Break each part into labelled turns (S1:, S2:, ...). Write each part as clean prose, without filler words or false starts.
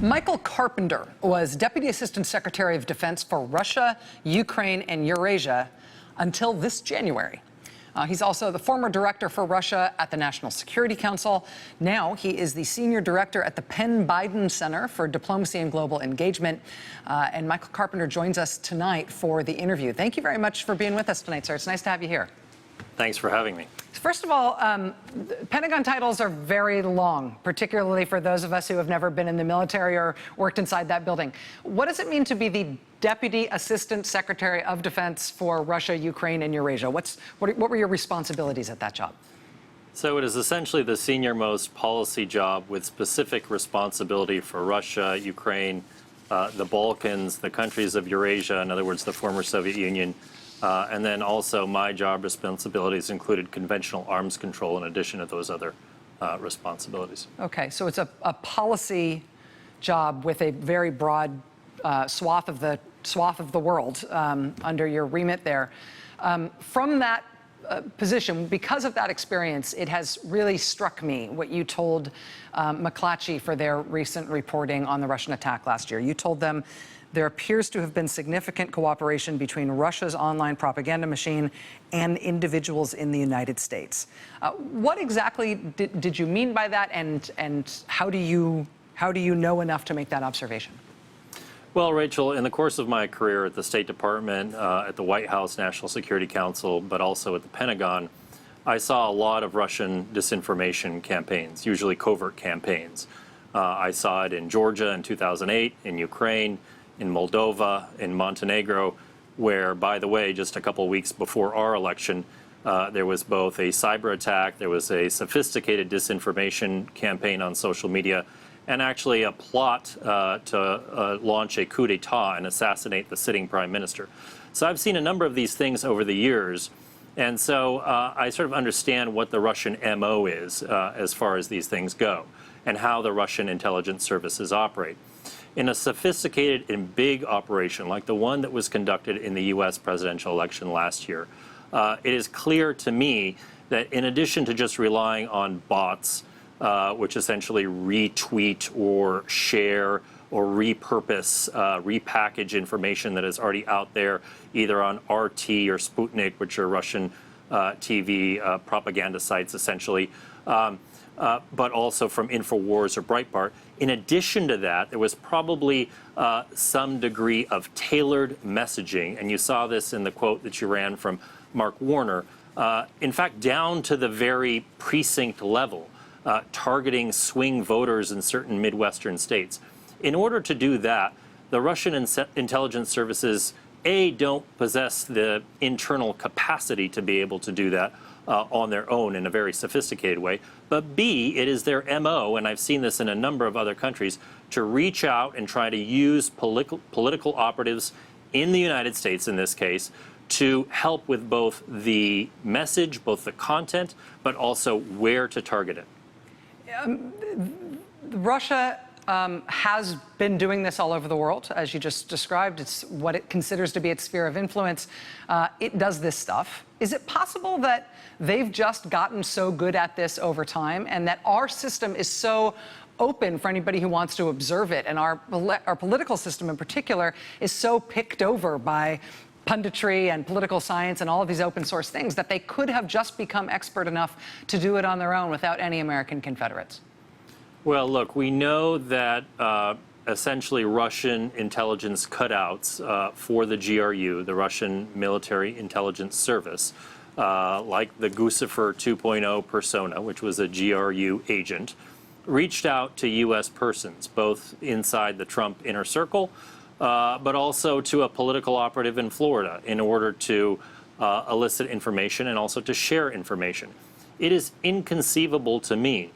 S1: Michael Carpenter was Deputy Assistant Secretary of Defense for Russia, Ukraine, and Eurasia until this January. He's also the former director for Russia at the National Security Council. Now he is the senior director at the Penn Biden Center for Diplomacy and Global Engagement. And Michael Carpenter joins us tonight for the interview. Thank you very much for being with us tonight, sir. It's nice to have you here.
S2: Thanks for having me.
S1: First of all, Pentagon titles are very long, particularly for those of us who have never been in the military or worked inside that building. What does it mean to be the Deputy Assistant Secretary of Defense for Russia, Ukraine, and Eurasia? What were your responsibilities at that job?
S2: So it is essentially the senior-most policy job with specific responsibility for Russia, Ukraine, the Balkans, the countries of Eurasia, in other words, the former Soviet Union. And then also my job responsibilities included conventional arms control in addition to those other responsibilities.
S1: Okay, so it's a policy job with a very broad swath of the world under your remit there. From that position, because of that experience, it has really struck me what you told McClatchy for their recent reporting on the Russian attack last year. You told them there appears to have been significant cooperation between Russia's online propaganda machine and individuals in the United States. What exactly did you mean by that, and how do you know enough to make that observation?
S2: Well, Rachel, in the course of my career at the State Department, at the White House National Security Council, but also at the Pentagon, I saw a lot of Russian disinformation campaigns, usually covert campaigns. I saw it in Georgia in 2008, in Ukraine, in Moldova, in Montenegro, where, by the way, just a couple weeks before our election, there was both a cyber attack, there was a sophisticated disinformation campaign on social media, and actually a plot to launch a coup d'etat and assassinate the sitting prime minister. So I've seen a number of these things over the years, and so I sort of understand what the Russian MO is as far as these things go, and how the Russian intelligence services operate. In a sophisticated and big operation like the one that was conducted in the U.S. presidential election last year, it is clear to me that in addition to just relying on bots, which essentially retweet or share or repurpose, repackage information that is already out there, either on RT or Sputnik, which are Russian TV propaganda sites essentially, but also from InfoWars or Breitbart. In addition to that, there was probably some degree of tailored messaging, and you saw this in the quote that you ran from Mark Warner, in fact, down to the very precinct level, targeting swing voters in certain Midwestern states. In order to do that, the Russian intelligence services, A, don't possess the internal capacity to be able to do that on their own in a very sophisticated way, but B, it is their MO, and I've seen this in a number of other countries, to reach out and try to use political operatives in the United States, in this case, to help with both the message, both the content, but also where to target it.
S1: Russia has been doing this all over the world, as you just described. It's what it considers to be its sphere of influence. It does this stuff. Is it possible that they've just gotten so good at this over time, and that our system is so open for anybody who wants to observe it, and our political system in particular is so picked over by punditry and political science and all of these open source things that they could have just become expert enough to do it on their own without any American Confederates?
S2: Well, look, we know that essentially Russian intelligence cutouts for the GRU, the Russian Military Intelligence Service, like the Guccifer 2.0 persona, which was a GRU agent, reached out to U.S. persons, both inside the Trump inner circle, but also to a political operative in Florida in order to elicit information and also to share information. It is inconceivable to me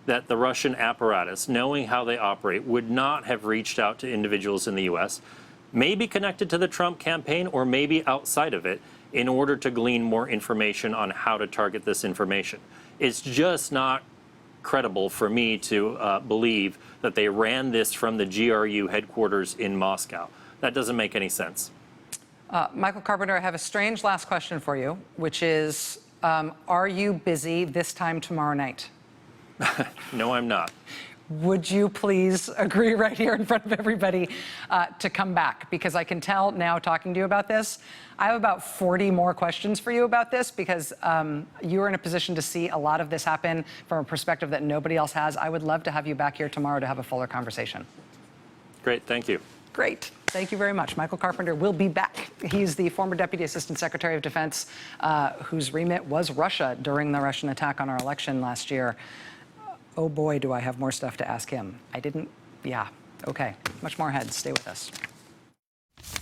S2: that the Russian apparatus, knowing how they operate, would not have reached out to individuals in the U.S., maybe connected to the Trump campaign or maybe outside of it, in order to glean more information on how to target this information. It's just not credible for me to believe that they ran this from the GRU headquarters in Moscow. That doesn't make any sense.
S1: Michael Carpenter, I have a strange last question for you, which is, are you busy this time tomorrow night?
S2: No, I'm not.
S1: would you please agree right here in front of everybody to come back? Because I can tell now, talking to you about this, I have about 40 more questions for you about this, because you are in a position to see a lot of this happen from a perspective that nobody else has. I would love to have you back here tomorrow to have a fuller conversation.
S2: Great, thank you.
S1: Great. Thank you very much. Michael Carpenter will be back. He's the former Deputy Assistant Secretary of Defense, whose remit was Russia during the Russian attack on our election last year. Oh boy, do I have more stuff to ask him. I didn't, yeah, okay. Much more ahead. Stay with us.